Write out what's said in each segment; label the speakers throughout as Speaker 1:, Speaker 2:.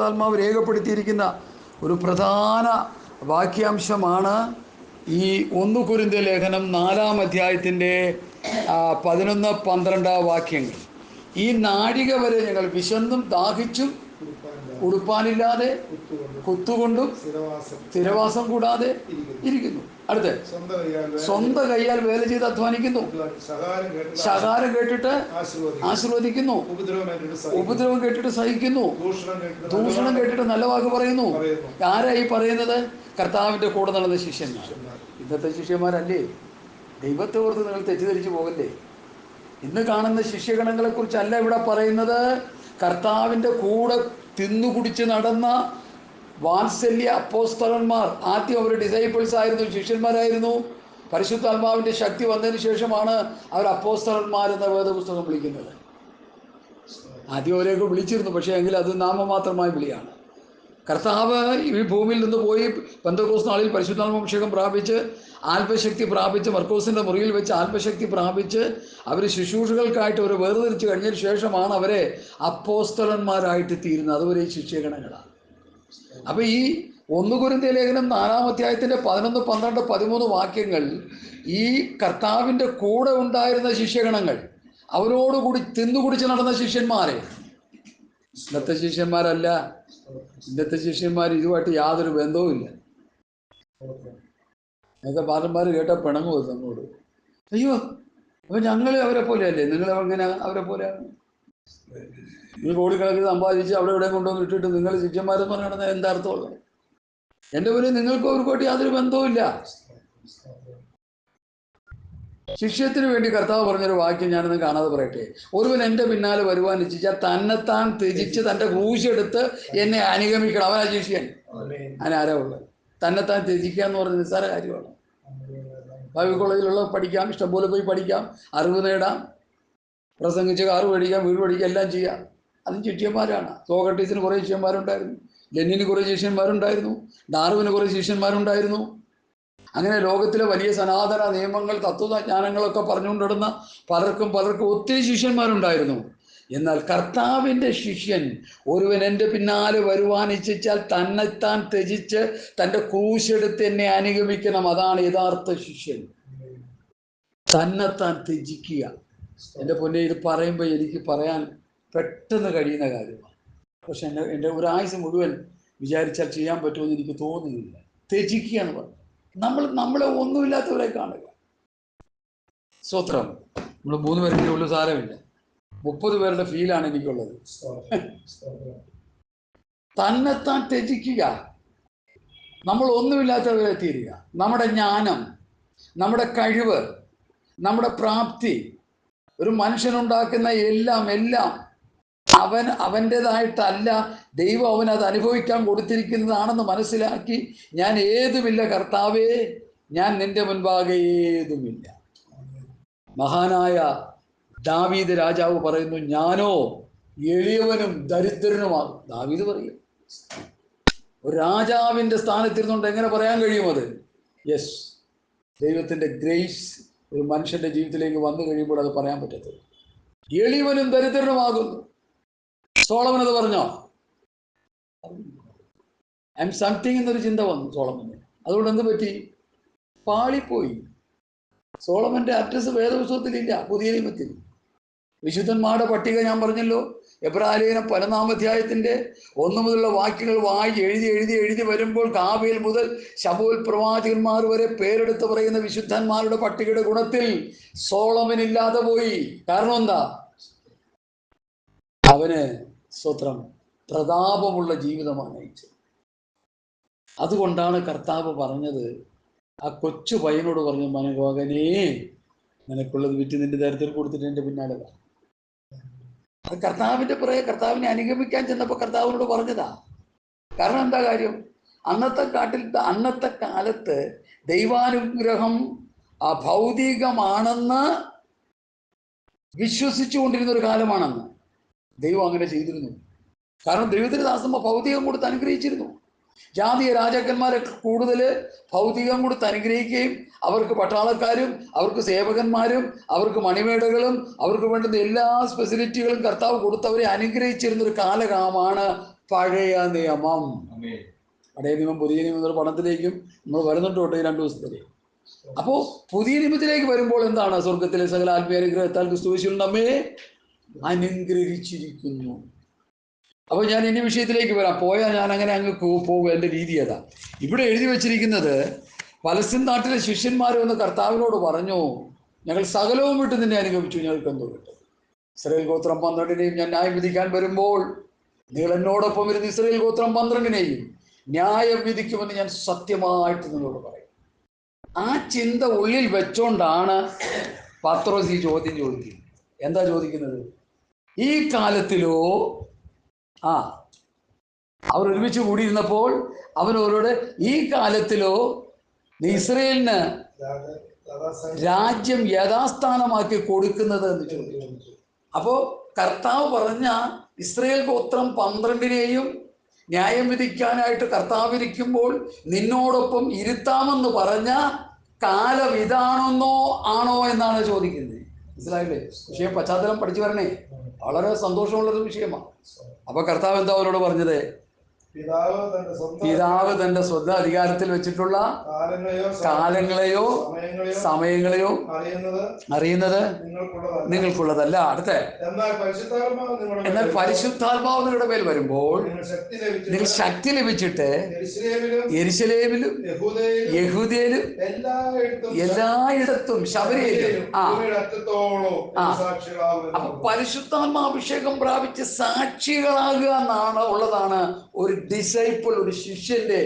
Speaker 1: ആത്മാവ് രേഖപ്പെടുത്തിയിരിക്കുന്ന ഒരു പ്രധാന വാക്യാംശമാണ് ഈ 1 കൊരിന്ത്യർ ലേഖനം 4-ാം അധ്യായത്തിൻ്റെ 11-12 വാക്യങ്ങൾ. ഈ നാഴിക വരെ ഞങ്ങൾ വിശന്നും ദാഹിച്ചും ഉടുപ്പാനില്ലാതെ കുത്തുകൊണ്ടും സ്ഥിരവാസം കൂടാതെ ഇരിക്കുന്നു. അടുത്ത് സ്വന്തം കൈയാൽ വേല ചെയ്ത് അധ്വാനിക്കുന്നു, ശകാരം കേട്ടിട്ട് ആശീർവദിക്കുന്നു, ഉപദ്രവം കേട്ടിട്ട് സഹിക്കുന്നു, ദൂഷണം കേട്ടിട്ട് നല്ല വാക്ക് പറയുന്നു. ആരായി പറയുന്നത്? കർത്താവിൻ്റെ കൂടെ നടന്ന ശിഷ്യന്മാർ. ഇന്നത്തെ ശിഷ്യന്മാരല്ലേ? ദൈവത്തെ ഓർത്ത് നിങ്ങൾ തെറ്റിദ്ധരിച്ചു പോകല്ലേ. ഇന്ന് കാണുന്ന ശിഷ്യഗണങ്ങളെക്കുറിച്ചല്ല ഇവിടെ പറയുന്നത്. കർത്താവിൻ്റെ കൂടെ തിന്നുകുടിച്ച് നടന്ന വാത്സല്യ അപ്പോസ്തലന്മാർ. ആദ്യം അവർ ഡിസൈപ്പിൾസ് ആയിരുന്നു, ശിഷ്യന്മാരായിരുന്നു. പരിശുദ്ധാത്മാവിൻ്റെ ശക്തി വന്നതിന് ശേഷമാണ് അവർ അപ്പോസ്തലന്മാരെന്ന വേദപുസ്തകം വിളിക്കുന്നത്. ആദ്യം അവരെയൊക്കെ വിളിച്ചിരുന്നു, പക്ഷേ എങ്കിൽ അത് നാമമാത്രമായ വിളിയാണ്. കർത്താവ് ഈ ഭൂമിയിൽ നിന്ന് പോയി പെന്തക്കോസ്ത് നാളിൽ പരിശുദ്ധാത്മാഭിഷേകം പ്രാപിച്ച് ആത്മശക്തി പ്രാപിച്ച് മർക്കോസിൻ്റെ മുറിയിൽ വെച്ച് ആത്മശക്തി പ്രാപിച്ച് അവർ ശുശ്രൂഷകൾക്കായിട്ട് അവർ വേർതിരിച്ച് കഴിഞ്ഞതിന് ശേഷമാണ് അവരെ അപ്പോസ്തലന്മാരായിട്ട് തീരുന്നത്. അതുവരെ ശിഷ്യഗണങ്ങളാണ്. അപ്പോൾ ഈ 1 കൊരിന്ത്യർ ലേഖനം 4-ാം അധ്യായത്തിൻ്റെ 11, 12, 13 വാക്യങ്ങൾ ഈ കർത്താവിൻ്റെ കൂടെ ഉണ്ടായിരുന്ന ശിഷ്യഗണങ്ങൾ, അവരോടുകൂടി തിന്നുകുടിച്ച് നടന്ന ശിഷ്യന്മാരെ. ഇന്നത്തെ ശിഷ്യന്മാരല്ല. ഇന്നത്തെ ശിഷ്യന്മാർ ഇതുമായിട്ട് യാതൊരു ബന്ധവുമില്ല. ഇന്നത്തെ പാലന്മാർ കേട്ടാൽ പിണങ്ങുമോ നമ്മോട്? അയ്യോ, അപ്പം ഞങ്ങൾ അവരെ പോലെയല്ലേ? നിങ്ങൾ എങ്ങനെ അവരെ പോലെയാണ്? നിങ്ങൾ കോടിക്കണക്കിന് സമ്പാദിച്ച് അവിടെ ഇവിടെ കൊണ്ടുവന്ന് ഇട്ടിട്ട് നിങ്ങൾ ശിഷ്യന്മാരെന്ന് പറഞ്ഞാൽ എന്താ അർത്ഥമുള്ളത്? എൻ്റെ പോലെ നിങ്ങൾക്കും അവർക്കോട്ട് യാതൊരു ബന്ധവുമില്ല. ശിഷ്യത്തിന് വേണ്ടി കർത്താവ് പറഞ്ഞൊരു വാക്യം ഞാനൊന്നും കാണാതെ പറയട്ടെ. ഒരുവൻ എൻ്റെ പിന്നാലെ വരുവാൻ ഇച്ഛിച്ചാൽ തന്നെത്താൻ ത്യജിച്ച് തൻ്റെ ക്രൂശെടുത്ത് എന്നെ അനുഗമിക്കണം. അവനാ ശിഷ്യൻ. അതിനാരാ ഉള്ളത്? തന്നെത്താൻ ത്യജിക്കുക എന്ന് പറഞ്ഞ നിസ്സാര കാര്യമാണ്. ബൈബിൾ കോളേജിലുള്ള പഠിക്കാം, ഇഷ്ടംപോലെ പോയി പഠിക്കാം, അറിവ് നേടാം, പ്രസംഗിച്ച് കാറ് മേടിക്കാം, വീട് മേടിക്കാം, എല്ലാം ചെയ്യാം. അതും ശിഷ്യന്മാരാണ്. സോക്രട്ടീസിന് കുറേ ശിഷ്യന്മാരുണ്ടായിരുന്നു, ലെനിന് കുറേ ശിഷ്യന്മാരുണ്ടായിരുന്നു, ഡാർവിന് കുറേ ശിഷ്യന്മാരുണ്ടായിരുന്നു. അങ്ങനെ ലോകത്തിലെ വലിയ സനാതന നിയമങ്ങൾ, തത്വജ്ഞാനങ്ങളൊക്കെ പറഞ്ഞുകൊണ്ടിടുന്ന പലർക്കും ഒത്തിരി ശിഷ്യന്മാരുണ്ടായിരുന്നു. എന്നാൽ കർത്താവിൻ്റെ ശിഷ്യൻ ഒരുവൻ എൻ്റെ പിന്നാലെ വരുവാൻ ഇച്ഛിച്ചാൽ തന്നെത്താൻ ത്യജിച്ച് തൻ്റെ ക്രൂശെടുത്ത് എന്നെ അനുഗമിക്കണം. അതാണ് യഥാർത്ഥ ശിഷ്യൻ. തന്നെത്താൻ ത്യജിക്കുക. എൻ്റെ പൊന്നെ, ഇത് പറയുമ്പോൾ എനിക്ക് പറയാൻ പെട്ടെന്ന് കഴിയുന്ന കാര്യമാണ്. പക്ഷെ എൻ്റെ ഒരാഴ്ച മുഴുവൻ വിചാരിച്ചാൽ ചെയ്യാൻ പറ്റുമെന്ന് എനിക്ക് തോന്നുന്നില്ല. ത്യജിക്കുക എന്ന് പറഞ്ഞു. നമ്മളെ ഒന്നുമില്ലാത്തവരെ കാണുക. സ്വത്രം. നമ്മൾ 3 പേരുടെ ഉള്ളു, സാരമില്ല. 30 പേരുടെ ഫീലാണ് എനിക്കുള്ളത്. തന്നെത്താൻ ത്യജിക്കുക. നമ്മൾ ഒന്നുമില്ലാത്തവരെ തീരുക. നമ്മുടെ ജ്ഞാനം, നമ്മുടെ കഴിവ്, നമ്മുടെ പ്രാപ്തി, ഒരു മനുഷ്യനുണ്ടാക്കുന്ന എല്ലാം അവൻ്റേതായിട്ടല്ല, ദൈവം അവനത് അനുഭവിക്കാൻ കൊടുത്തിരിക്കുന്നതാണെന്ന് മനസ്സിലാക്കി ഞാൻ ഏതുമില്ല കർത്താവേ, ഞാൻ നിന്റെ മുൻപാകെ ഏതുമില്ല. മഹാനായ ദാവീദ് രാജാവ് പറയുന്നു, ഞാനോ എളിയവനും ദരിദ്രനുമാകും. ദാവീദ് പറയും. ഒരു രാജാവിൻ്റെ സ്ഥാനത്തിരുന്നുകൊണ്ട് എങ്ങനെ പറയാൻ കഴിയും അത്? യെസ്, ദൈവത്തിൻ്റെ ഗ്രേസ് ഒരു മനുഷ്യൻ്റെ ജീവിതത്തിലേക്ക് വന്നു കഴിയുമ്പോൾ അത് പറയാൻ പറ്റത്തുള്ളൂ. എളിയവനും ദരിദ്രനുമാകുന്നു. സോളമൻ അത് പറഞ്ഞോ? ഐ എം സംതിങ് എന്നൊരു ചിന്ത വന്നു സോളമന്. അതുകൊണ്ട് എന്ത് പറ്റി? പാളിപ്പോയി. സോളമൻ്റെ അഡ്രസ്സ് വേദപുസ്തകത്തിലില്ല, പുതിയ നിയമത്തിൽ. വിശുദ്ധന്മാരുടെ പട്ടിക ഞാൻ പറഞ്ഞല്ലോ. എബ്രായലേഖനം 11-ാം അധ്യായത്തിൻ്റെ 1 മുതലുള്ള വാക്യങ്ങൾ എഴുതി വരുമ്പോൾ കാബേൽ മുതൽ ശമൂവേൽ പ്രവാചകന്മാർ വരെ പേരെടുത്ത് പറയുന്ന വിശുദ്ധന്മാരുടെ പട്ടികയുടെ ഗുണത്തിൽ സോളമൻ ഇല്ലാതെ പോയി. കാരണം എന്താ? അവന് സ്വത്രം പ്രതാപമുള്ള ജീവിതമാണ് നയിച്ചത്. അതുകൊണ്ടാണ് കർത്താവ് പറഞ്ഞത്, ആ കൊച്ചു പയ്യനോട് പറഞ്ഞു, മകനേ, നിനക്കുള്ളത് വിറ്റ് നിന്റെ ദരിദ്രർ കൊടുത്തിട്ട് എൻ്റെ പിന്നാലെ വാ. അത് കർത്താവിനെ അനുഗമിക്കാൻ ചെന്നപ്പോൾ കർത്താവിനോട് പറഞ്ഞതാ. കാരണം എന്താ കാര്യം? അന്നത്തെ കാലത്ത് ദൈവാനുഗ്രഹം ഭൗതികമാണെന്ന് വിശ്വസിച്ചു കൊണ്ടിരുന്ന ഒരു കാലമാണെന്ന്. ദൈവം അങ്ങനെ ചെയ്തിരുന്നു. കാരണം ദൈവത്തിന് ദാസന്മാർ ഭൗതികം കൊടുത്ത് അനുഗ്രഹിച്ചിരുന്നു. ജാതീയ രാജാക്കന്മാരെ കൂടുതൽ ഭൗതികം കൊടുത്ത് അനുഗ്രഹിക്കുകയും അവർക്ക് പട്ടാളക്കാരും അവർക്ക് സേവകന്മാരും അവർക്ക് മണിമേടകളും അവർക്ക് വേണ്ടുന്ന എല്ലാ ഫെസിലിറ്റികളും കർത്താവ് കൊടുത്തവരെ അനുഗ്രഹിച്ചിരുന്നൊരു കാലമാണ് പഴയ നിയമം. പഴയ നിയമം പുതിയ നിയമം എന്നുള്ള പണത്തിലേക്കും നമ്മൾ വരുന്നുണ്ട് കേട്ടോ ഈ 2 ദിവസത്തിലേക്ക്. അപ്പോൾ പുതിയ നിയമത്തിലേക്ക് വരുമ്പോൾ എന്താണ്? സ്വർഗത്തിലെ സകല ആത്മീയ അനുഗ്രഹത്താൽ ക്രിസ്തുയേശുവിൽ നമ്മെ അനുഗ്രഹിച്ചിരിക്കുന്നു. അപ്പോൾ ഞാൻ ഇനി വിഷയത്തിലേക്ക് വരാം. പോയാൽ ഞാൻ അങ്ങനെ അങ്ങ് പോകും. എൻ്റെ രീതി അതാ. ഇവിടെ എഴുതി വച്ചിരിക്കുന്നത്, പലസ്തീൻ നാട്ടിലെ ശിഷ്യന്മാർ വന്ന് കർത്താവിനോട് പറഞ്ഞു, ഞങ്ങൾ സകലവും വിട്ട് നിന്നെ അനുഗമിച്ചു, ഞങ്ങൾക്ക് എന്തോ കിട്ടും. ഇസ്രായേൽ ഗോത്രം 12-നെയും ഞാൻ ന്യായം വിധിക്കാൻ വരുമ്പോൾ നിങ്ങൾ എന്നോടൊപ്പം ഇരുന്ന് ഇസ്രായേൽ ഗോത്രം 12-നെയും ന്യായം വിധിക്കുമെന്ന് ഞാൻ സത്യമായിട്ട് നിങ്ങളോട് പറയും. ആ ചിന്ത ഉള്ളിൽ വെച്ചോണ്ടാണ് പത്രോസ് ഈ ചോദ്യം ചോദിക്കുന്നത്. എന്താ ചോദിക്കുന്നത്? ഈ കാലത്തിലോ അവർ ഒരുമിച്ച് കൂടിയിരുന്നപ്പോൾ അവനവരോട് ഈ കാലത്തിലോ നീ ഇസ്രയേലിന് രാജ്യം യഥാസ്ഥാനമാക്കി കൊടുക്കുന്നത് എന്ന് ചോദിച്ചു. അപ്പോൾ കർത്താവ് പറഞ്ഞ ഇസ്രയേൽ ഗോത്രം 12-നെയും ന്യായം വിധിക്കാനായിട്ട് കർത്താവ് ഇരിക്കുമ്പോൾ നിന്നോടൊപ്പം ഇരുത്താമെന്ന് പറഞ്ഞ കാലം ഇതാണെന്നോ ആണോ എന്നാണ് ചോദിക്കുന്നത്. മനസ്സിലായില്ലേ? വിഷയം പശ്ചാത്തലം പഠിച്ചു വരണേ. വളരെ സന്തോഷമുള്ളൊരു വിഷയമാണ്. അപ്പൊ കർത്താവ് എന്താ അവരോട് പറഞ്ഞത്? പിതാവ് തന്റെ സ്വന്തം അധികാരത്തിൽ വെച്ചിട്ടുള്ള കാലങ്ങളെയോ സമയങ്ങളെയോ അറിയുന്നത് നിങ്ങൾക്കുള്ളതല്ല. അടുത്ത, എന്നാൽ പരിശുദ്ധാത്മാവ് നിങ്ങളുടെ മേൽ വരുമ്പോൾ നിങ്ങൾ ശക്തി ലഭിച്ചിട്ട് യെരുശലേമിലും യഹൂദയിലും എല്ലായിടത്തും ശബരിയിലും അപ്പൊ പരിശുദ്ധാത്മാഭിഷേകം പ്രാപിച്ച് സാക്ഷികളാകുക എന്നാണ് ഉള്ളതാണ് ഒരു ഡിസൈപ്പിൾ, ഒരു ശിഷ്യന്റെ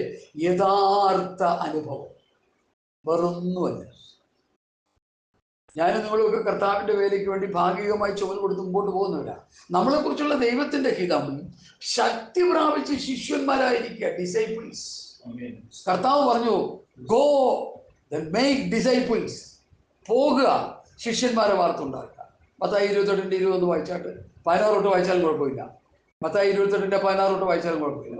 Speaker 1: യഥാർത്ഥ അനുഭവം. വേറൊന്നുമല്ല. ഞാൻ നിങ്ങളൊക്കെ കർത്താവിന്റെ വേലയ്ക്ക് വേണ്ടി ഭാഗികമായി ചുമൽ കൊടുത്ത് മുമ്പോട്ട് പോകുന്നില്ല. നമ്മളെ കുറിച്ചുള്ള ദൈവത്തിന്റെ ഹിതം ശക്തി പ്രാപിച്ച് ശിഷ്യന്മാരായിരിക്കുക, ഡിസൈപ്പിൾസ്. കർത്താവ് പറഞ്ഞു, ഗോ മേക്ക് ഡിസൈപ്പിൾസ്, പോകുക, ശിഷ്യന്മാരെ വാർത്തുണ്ടാക്കുക. മത്തായി 28:20 വായിച്ചാട്ട് 16 തൊട്ട് വായിച്ചാലും കുഴപ്പമില്ല. മത്തായി 28:16 തൊട്ട് വായിച്ചാലും കുഴപ്പമില്ല.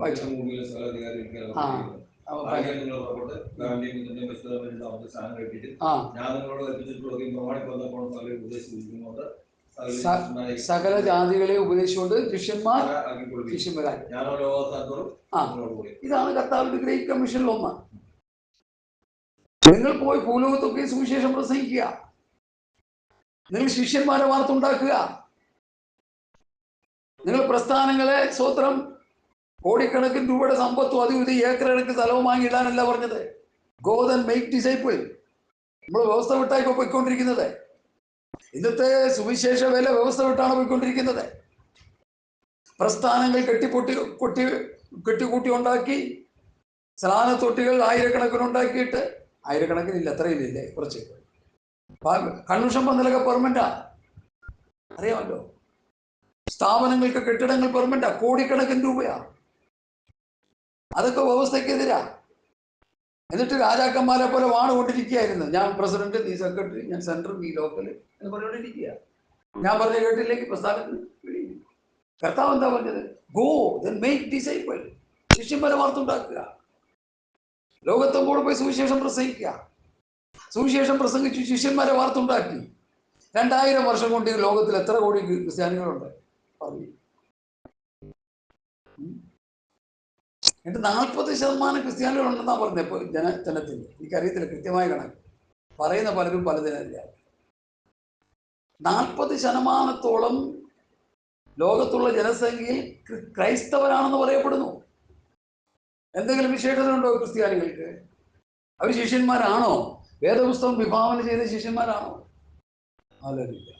Speaker 1: സകല ജാതികളെ ഉപദേശിച്ചുകൊണ്ട് ശിഷ്യന്മാരായി. ഇതാണ് കർത്താവിന്റെ ഗ്രേറ്റ് കമ്മീഷനിൽ ഒന്ന്. നിങ്ങൾ പോയി ഭൂലോകത്തൊക്കെ സുവിശേഷം പ്രസംഗിക്കുക, നിങ്ങൾ ശിഷ്യന്മാരെ വാർത്തുണ്ടാക്കുക. നിങ്ങൾ പ്രസ്ഥാനങ്ങളെ സ്വത്രം കോടിക്കണക്കിന് രൂപയുടെ സമ്പത്തും അതും ഇത് ഏക്കർ കണക്ക് സ്ഥലവും വാങ്ങിയിടാനല്ല പറഞ്ഞത്. Go then make disciple. നമ്മൾ വ്യവസ്ഥ വിട്ടായിപ്പോ പോയിക്കൊണ്ടിരിക്കുന്നത്. ഇന്നത്തെ സുവിശേഷ വേല വ്യവസ്ഥ വിട്ടാണ് പോയിക്കൊണ്ടിരിക്കുന്നത്. പ്രസ്ഥാനങ്ങൾ കെട്ടിക്കൂട്ടി ഉണ്ടാക്കി, സ്നാനത്തൊട്ടികൾ ആയിരക്കണക്കിനുണ്ടാക്കിയിട്ട്, ആയിരക്കണക്കിനില്ല, അത്രയില്ലേ, കുറച്ച്. കൺവെൻഷൻ പന്തലൊക്കെ പെർമനന്റാ, അറിയാമല്ലോ. സ്ഥാപനങ്ങൾക്ക് കെട്ടിടങ്ങൾ പെർമനന്റാ, കോടിക്കണക്കിന് രൂപയാ. അതൊക്കെ വ്യവസ്ഥക്കെതിരാ. എന്നിട്ട് രാജാക്കന്മാരെ പോലെ വാണുകൊണ്ടിരിക്കുകയായിരുന്നു. ഞാൻ പ്രസിഡന്റ്, നീ സെക്രട്ടറി, ഞാൻ സെൻട്രൽ, നീ ലോക്കൽ എന്ന് പറഞ്ഞുകൊണ്ടിരിക്കുക. ഞാൻ പറഞ്ഞ കേട്ടില്ലെങ്കിൽ പ്രസ്ഥാനത്തിന്. കർത്താവ് എന്താ പറഞ്ഞത്? ഗോ ദെൻ മേക്ക് ഡിസൈപ്പിൾ, ശിഷ്യന്മാരെ വാർത്തുണ്ടാക്കുക. ലോകത്തെങ്ങോട്ട് പോയി സുവിശേഷം പ്രസംഗിക്കുക. സുവിശേഷം പ്രസംഗിച്ചു ശിഷ്യന്മാരെ വാർത്തുണ്ടാക്കി. 2000 വർഷം കൊണ്ട് ലോകത്തിൽ എത്ര കോടി ക്രിസ്ത്യാനികളുണ്ട്? എന്നിട്ട് 40% ക്രിസ്ത്യാനികളുണ്ടെന്നാ പറഞ്ഞത് ഇപ്പോൾ ജനത്തിൽ. എനിക്കറിയത്തില്ല കൃത്യമായ കണക്ക്, പറയുന്ന പലരും പലതിനറിയാം. 40% ലോകത്തുള്ള ജനസംഖ്യയിൽ ക്രൈസ്തവരാണെന്ന് പറയപ്പെടുന്നു. എന്തെങ്കിലും വിശേഷത ഉണ്ടോ ക്രിസ്ത്യാനികൾക്ക്? അവർ ശിഷ്യന്മാരാണോ? വേദപുസ്തകം വിഭാവന ചെയ്ത ശിഷ്യന്മാരാണോ? അല്ലല്ല.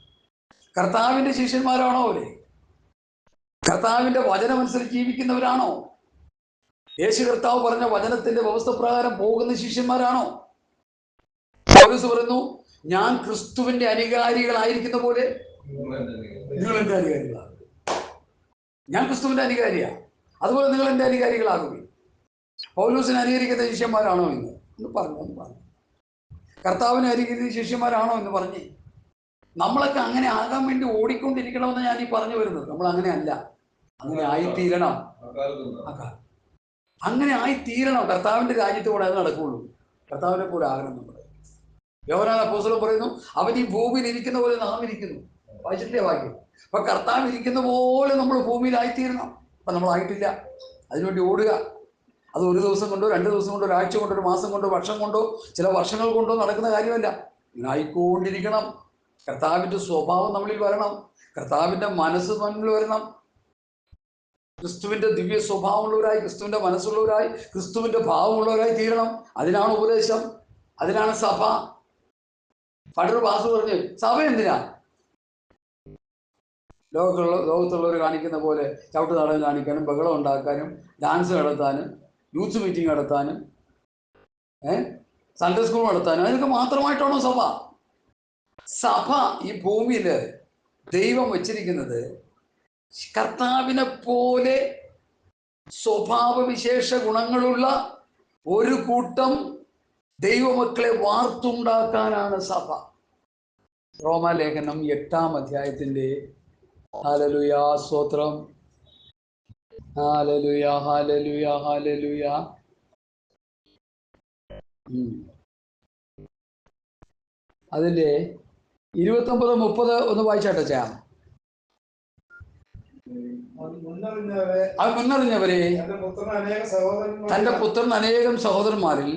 Speaker 1: കർത്താവിന്റെ ശിഷ്യന്മാരാണോ അവര്? കർത്താവിന്റെ വചനമനുസരിച്ച് ജീവിക്കുന്നവരാണോ? യേശു കർത്താവ് പറഞ്ഞ വചനത്തിന്റെ വ്യവസ്ഥ പ്രകാരം പോകുന്ന ശിഷ്യന്മാരാണോ? പൗലോസ് പറയുന്നു, ഞാൻ ക്രിസ്തുവിന്റെ അനുകാരികളായിരിക്കുന്ന പോലെ നിങ്ങൾ എന്റെ അനുകാരികളാകും. ഞാൻ ക്രിസ്തുവിന്റെ അനുകാരിയാ, അതുപോലെ നിങ്ങൾ എന്റെ അനുകാരികളാകുകയും. പൗലോസിനെ അനുകരിക്കുന്ന ശിഷ്യന്മാരാണോ എന്ന് പറഞ്ഞു. കർത്താവിനെ അനുകരിക്കുന്ന ശിഷ്യന്മാരാണോ എന്ന് പറഞ്ഞേ. നമ്മളൊക്കെ അങ്ങനെ ആകാൻ വേണ്ടി ഓടിക്കൊണ്ടിരിക്കണമെന്ന് ഞാൻ ഈ പറഞ്ഞു വരുന്നത്. നമ്മൾ അങ്ങനെ അല്ല, അങ്ങനെ ആയിത്തീരണം. അങ്ങനെ ആയിത്തീരണം. കർത്താവിന്റെ രാജ്യത്ത് കൂടെ അത് നടക്കുകയുള്ളൂ. കർത്താവിനെ കൂടെ ആകണം നമ്മൾ. യോഹന്നാൻ അപ്പോസ്തലൻ പറയുന്നു, അവൻ ഈ ഭൂമിയിൽ ഇരിക്കുന്ന പോലെ നാം ഇരിക്കുന്നു. വായിച്ചിട്ടേ വാക്യം. അപ്പൊ കർത്താവ് ഇരിക്കുന്ന പോലെ നമ്മൾ ഭൂമിയിലായിത്തീരണം. അപ്പം നമ്മളായിട്ടില്ല. അതിനുവേണ്ടി ഓടുക. അത് ഒരു ദിവസം കൊണ്ടോ 2 ദിവസം കൊണ്ടോ ഒരാഴ്ച കൊണ്ടോ ഒരു മാസം കൊണ്ടോ വർഷം കൊണ്ടോ ചില വർഷങ്ങൾ കൊണ്ടോ നടക്കുന്ന കാര്യമല്ല. ഇങ്ങനായിക്കൊണ്ടിരിക്കണം. കർത്താവിൻ്റെ സ്വഭാവം നമ്മളിൽ വരണം. കർത്താവിൻ്റെ മനസ്സ് നമ്മളിൽ വരണം. ക്രിസ്തുവിൻ്റെ ദിവ്യ സ്വഭാവമുള്ളവരായി, ക്രിസ്തുവിൻ്റെ മനസ്സുള്ളവരായി, ക്രിസ്തുവിൻ്റെ ഭാവമുള്ളവരായി തീരണം. അതിനാണ് ഉപദേശം, അതിനാണ് സഭ. പണ്ടൊരു വാസു പറഞ്ഞ്, സഭ എന്തിനാ? ലോകത്തുള്ളവർ കാണിക്കുന്ന പോലെ ചവിട്ട് നാടകം കാണിക്കാനും ബഹളം ഉണ്ടാക്കാനും ഡാൻസ് നടത്താനും യൂത്ത് മീറ്റിംഗ് നടത്താനും സൺഡേ സ്കൂൾ നടത്താനും അതിനൊക്കെ മാത്രമായിട്ടാണോ സഭ? സഭ ഈ ഭൂമിയിൽ ദൈവം വച്ചിരിക്കുന്നത് കർത്താവിനെ പോലെ സ്വഭാവവിശേഷ ഗുണങ്ങളുള്ള ഒരു കൂട്ടം ദൈവമക്കളെ വാർത്തുണ്ടാക്കാനാണ് സഭ. റോമാലേഖനം 8-ാം അധ്യായത്തിന്റെ ഹല്ലേലൂയാ സ്തോത്രം, ഹല്ലേലൂയാ ഹല്ലേലൂയാ ഹല്ലേലൂയാ. അതിന്റെ 29-30 ഒന്ന് വായിച്ചാട്ടെ. അത് മുന്നറിഞ്ഞവരെ തന്റെ പുത്രൻ അനേകം സഹോദരന്മാരിൽ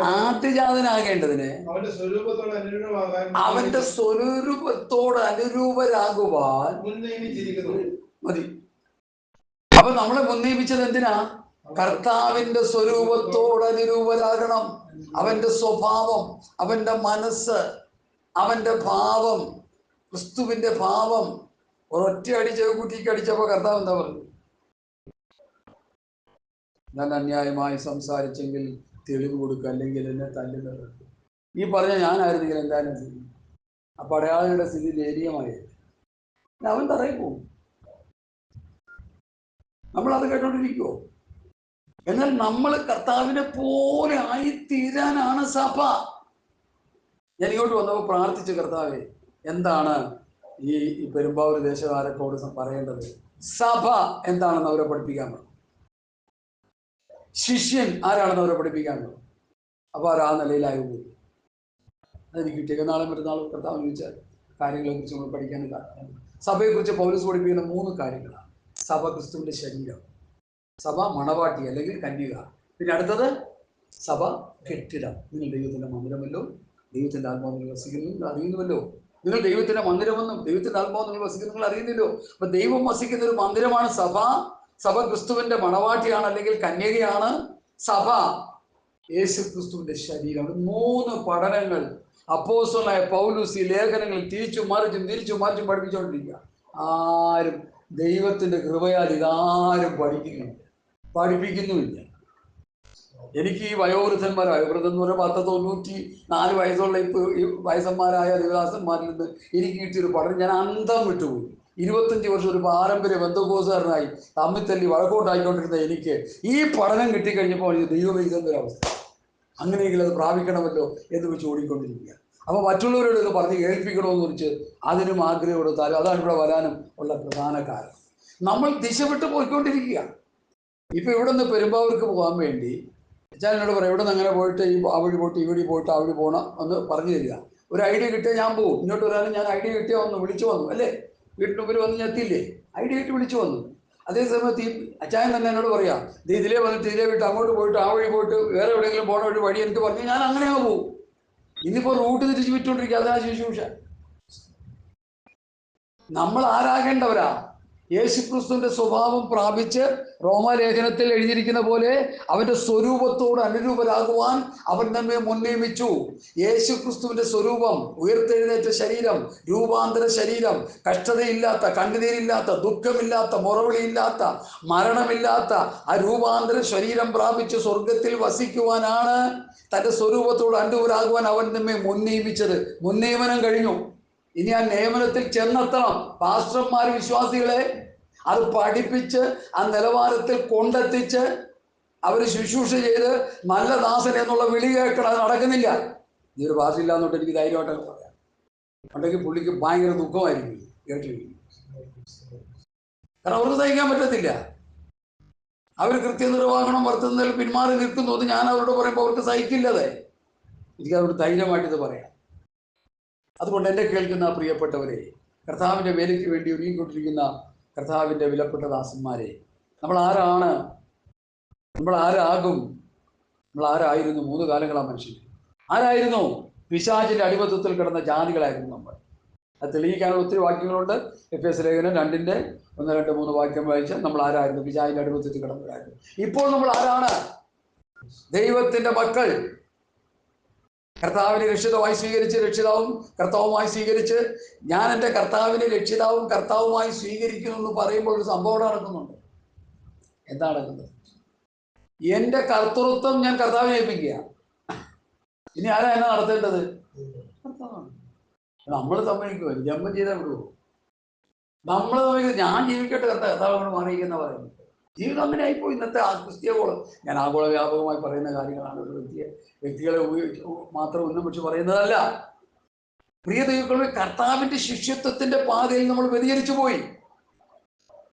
Speaker 1: ആദ്യജാതനാകേണ്ടതിന് അവന്റെ സ്വരൂപത്തോട് അനുരൂപരാകുവാൻ മതി. അപ്പൊ നമ്മളെ മുന്നേപിച്ചത് എന്തിനാ? കർത്താവിന്റെ സ്വരൂപത്തോട് അനുരൂപരാകണം. അവന്റെ സ്വഭാവം, അവന്റെ മനസ്സ്, അവന്റെ ഭാവം, ക്രിസ്തുവിന്റെ ഭാവം. ഒരൊറ്റ അടിച്ച കുട്ടിക്ക് അടിച്ചപ്പോ കർത്താവ് എന്താ പറഞ്ഞു? ഞാൻ അന്യായമായി സംസാരിച്ചെങ്കിൽ തെളിവ് കൊടുക്കുക, അല്ലെങ്കിൽ എന്നെ തല്ലുന്നത്. ഈ പറഞ്ഞ ഞാനായിരുന്നെങ്കിൽ എന്തായാലും സ്ഥിതി. അപ്പൊ അടയാളിയുടെ സ്ഥിതി ദയനീയമായിരുന്നു. അവൻ തറയിൽ പോകും. നമ്മളത് കേട്ടോണ്ടിരിക്കുവോ? എന്നാൽ നമ്മൾ കർത്താവിനെ പോലെ ആയിത്തീരാനാണ് സഭ. ഞാൻ ഇങ്ങോട്ട് വന്നപ്പോൾ പ്രാർത്ഥിച്ചു, കർത്താവേ, എന്താണ് ഈ പെരുമ്പാവൂർ ദേശകാരത്തോട് പറയേണ്ടത്? സഭ എന്താണെന്ന് അവരെ പഠിപ്പിക്കാൻ പറഞ്ഞു. ശിഷ്യൻ ആരാണെന്ന് അവരെ പഠിപ്പിക്കാൻ പറഞ്ഞു. അപ്പൊ അവർ ആ നിലയിലായി പോയി. അതെനിക്ക് കിട്ടിയ നാളെ മറ്റന്നാളും കർത്താവ് ചോദിച്ചാൽ കാര്യങ്ങളെ കുറിച്ച് നമ്മൾ പഠിക്കാൻ കാരണം സഭയെക്കുറിച്ച് പൗലോസ് പഠിപ്പിക്കുന്ന 3 കാര്യങ്ങളാണ്. സഭ ക്രിസ്തുവിന്റെ ശരീരം, സഭ മണവാട്ടി അല്ലെങ്കിൽ കന്യക, പിന്നെ അടുത്തത് സഭ കെട്ടിടം. നിങ്ങൾ ദൈവത്തിന്റെ മന്ദിരമല്ലോ, ദൈവത്തിന്റെ ആത്മാവ് നിങ്ങൾ വസിക്കുന്നു അറിയുന്നുവല്ലോ. നിങ്ങൾ ദൈവത്തിന്റെ മന്ദിരമെന്നും ദൈവത്തിന്റെ ആത്മാവ് നിങ്ങൾ വസിക്കുന്നു നിങ്ങൾ അറിയുന്നില്ലോ. അപ്പൊ ദൈവം വസിക്കുന്ന ഒരു മന്ദിരമാണ് സഭ. സഭ ക്രിസ്തുവിന്റെ മണവാട്ടിയാണ് അല്ലെങ്കിൽ കന്യകയാണ്. സഭ യേശു ക്രിസ്തുവിന്റെ ശരീരം. 3 പഠനങ്ങൾ അപ്പോസ്തലനായ പൗലോസ് ഈ ലേഖനങ്ങളിൽ തിരിച്ചും മറിച്ചും പഠിപ്പിച്ചുകൊണ്ടിരിക്കുക. ആരും ദൈവത്തിന്റെ കൃപയാൽ ഇതാരും പഠിപ്പിക്കുന്നുമില്ല. എനിക്ക് ഈ വയോവൃദ്ധന്മാരായ വൃദ്ധം എന്ന് പറഞ്ഞാൽ 94 വയസ്സുള്ള ഈ വയസ്സന്മാരായ ദേവദാസന്മാരിൽ നിന്ന് എനിക്ക് കിട്ടിയൊരു പഠനം ഞാൻ അന്തം വിട്ടുപോയി. 25 വർഷം ഒരു പാരമ്പര്യ ബന്ധുക്കോസുകാരനായി തമ്മിൽ തല്ലി വഴക്കോട്ടായിക്കൊണ്ടിരുന്ന എനിക്ക് ഈ പഠനം കിട്ടിക്കഴിഞ്ഞപ്പോൾ ദൈവം ഇതെന്തൊരവസ്ഥ, അങ്ങനെയെങ്കിൽ അത് പ്രാപിക്കണമല്ലോ എന്ന് വെച്ച് ഓടിക്കൊണ്ടിരിക്കുക. അപ്പൊ മറ്റുള്ളവരോട് ഇത് പറഞ്ഞ് കേൾപ്പിക്കണമെന്ന് വെച്ച് അതിനും ആഗ്രഹം കൊടുത്താലും അതാണ് ഇവിടെ വരാനും ഉള്ള പ്രധാന കാരണം. നമ്മൾ ദിശ വിട്ട് പോയിക്കൊണ്ടിരിക്കുക. ഇപ്പൊ ഇവിടെ നിന്ന് പെരുമ്പാവൂർക്ക് പോകാൻ വേണ്ടി എന്നോട് പറയാം, ഇവിടെ നിന്ന് അങ്ങനെ പോയിട്ട് ആ വഴി പോയിട്ട് ഈ വഴി പോയിട്ട് ആ വഴി പോകണം എന്ന് പറഞ്ഞു തരിക. ഒരു ഐഡിയ കിട്ടിയാൽ ഞാൻ പോകും. ഇങ്ങോട്ട് വരാനും ഞാൻ ഐഡിയ കിട്ടിയാൽ വിളിച്ചു വന്നു അല്ലേ, വീട്ടിന് മുമ്പിൽ വന്ന് ഞാൻ എത്തിയില്ലേ, ഐഡിയ കിട്ടി വിളിച്ചു വന്നു. അതേസമയത്ത് ഈ അച്ചായൻ തന്നെ എന്നോട് പറയാം, ഇതിലേ വന്നിട്ട് ഇതിലേ വിട്ട് അങ്ങോട്ട് പോയിട്ട് ആ വഴി പോയിട്ട് വേറെ എവിടെയെങ്കിലും പോകണ വഴി എനിക്ക് പറഞ്ഞു ഞാൻ അങ്ങനെ പോകും. ഇന്നിപ്പോ റൂട്ട് തിരിച്ച് വിട്ടുകൊണ്ടിരിക്കുക. അതാണ് ശുശ്രൂഷ. നമ്മൾ ആരാകേണ്ടവരാ? യേശുക്രിസ്തുവിന്റെ സ്വഭാവം പ്രാപിച്ച് റോമാലേഖനത്തിൽ എഴുതിയിരിക്കുന്ന പോലെ അവന്റെ സ്വരൂപത്തോട് അനുരൂപരാകുവാൻ അവൻ നമ്മെ മുൻനിയമിച്ചു. യേശുക്രിസ്തുവിന്റെ സ്വരൂപം, ഉയർത്തെഴുന്നേറ്റ ശരീരം, രൂപാന്തര ശരീരം, കഷ്ടതയില്ലാത്ത, കണ്ണുനീരില്ലാത്ത, ദുഃഖമില്ലാത്ത, മുറവിളിയില്ലാത്ത, മരണമില്ലാത്ത ആ രൂപാന്തര ശരീരം പ്രാപിച്ച് സ്വർഗത്തിൽ വസിക്കുവാനാണ്, തന്റെ സ്വരൂപത്തോട് അനുരൂപരാകുവാൻ അവൻ നമ്മെ മുൻനിയമിച്ചത്. മുൻനിയമനം കഴിഞ്ഞു. ഇനി ആ നിയമനത്തിൽ ചെന്നെത്തണം. പാസ്റ്റർമാർ വിശ്വാസികളെ അത് പഠിപ്പിച്ച് ആ നിലവാരത്തിൽ കൊണ്ടെത്തിച്ച് അവർ ശുശ്രൂഷ ചെയ്ത് നല്ല ദാസൻ എന്നുള്ള വിളി കേൾക്കണം. അത് നടക്കുന്നില്ല. നീ ഒരു ഭാഷയില്ല എന്നോട്ട് എനിക്ക് ധൈര്യമായിട്ടൊക്കെ പറയാം. ഉണ്ടെങ്കിൽ പുള്ളിക്ക് ഭയങ്കര ദുഃഖമായിരിക്കും കേട്ടിരിക്കും. കാരണം അവർക്ക് സഹിക്കാൻ പറ്റത്തില്ല. അവർ കൃത്യനിർവഹണം വർത്തുന്നതിൽ പിന്മാറി നിൽക്കുന്നു. അത് ഞാൻ അവരോട് പറയുമ്പോൾ അവർക്ക് സഹിക്കില്ലതെ. എനിക്ക് അവരോട് ധൈര്യമായിട്ടിത് പറയാം. അതുകൊണ്ട് എന്നെ കേൾക്കുന്ന പ്രിയപ്പെട്ടവരെ, കർത്താവിൻ്റെ വേലയ്ക്ക് വേണ്ടി ഒരുങ്ങിക്കൊണ്ടിരിക്കുന്ന കർത്താവിൻ്റെ വിലപ്പെട്ട ദാസന്മാരെ, നമ്മൾ ആരാണ്? നമ്മൾ ആരാകും? നമ്മൾ ആരായിരുന്നു? 3 കാലങ്ങളാണ് മനുഷ്യൻ. ആരായിരുന്നു? പിശാചിന്റെ അടിമത്തത്തിൽ കിടന്ന ജാതികളായിരുന്നു നമ്മൾ. അത് തെളിയിക്കാനുള്ള ഒത്തിരി വാക്യങ്ങളുണ്ട്. എഫേസ്യ ലേഖനം 2-ന്റെ 1, 2, 3 വാക്യം വായിച്ചാൽ നമ്മൾ ആരായിരുന്നു? പിശാചിന്റെ അടിമത്തത്തിൽ കിടന്നവരായിരുന്നു. ഇപ്പോൾ നമ്മൾ ആരാണ്? ദൈവത്തിന്റെ മക്കൾ. കർത്താവിനെ രക്ഷിതാവായി സ്വീകരിച്ച്, രക്ഷിതാവും കർത്താവുമായി സ്വീകരിച്ച്, ഞാൻ എൻ്റെ കർത്താവിനെ രക്ഷിതാവും കർത്താവുമായി സ്വീകരിക്കുന്നു എന്ന് പറയുമ്പോൾ ഒരു സംഭവം നടക്കുന്നുണ്ട്. എന്താ നടക്കുന്നത്? എൻ്റെ കർത്തൃത്വം ഞാൻ കർത്താവിനെ ഏൽപ്പിക്കുക. ഇനി ആരാ എന്നെ നടത്തേണ്ടത്? കർത്താവാണ്. നമ്മൾ സമ്മതിക്കുമോ? ജന്മം ചെയ്താൽ വിടുവോ? നമ്മൾ സമ്മതിക്കുന്നത് ഞാൻ ജീവിക്കട്ടെ, കർത്താവ് മാറിയിരിക്കുന്ന പറയുന്നത്. ജീവിതം അങ്ങനെ ആയിപ്പോയി ഇന്നത്തെ ക്രിസ്തീയ കോളം. ഞാൻ ആഗോള വ്യാപകമായി പറയുന്ന കാര്യങ്ങളാണ്. ഒരു വ്യക്തികളെ മാത്രം ഉന്നമിച്ച് പറയുന്നതല്ല. പ്രിയ ദൈവങ്ങളെ, കർത്താവിന്റെ ശിഷ്യത്വത്തിന്റെ പാതയിൽ നമ്മൾ വ്യതിചലിച്ചു പോയി.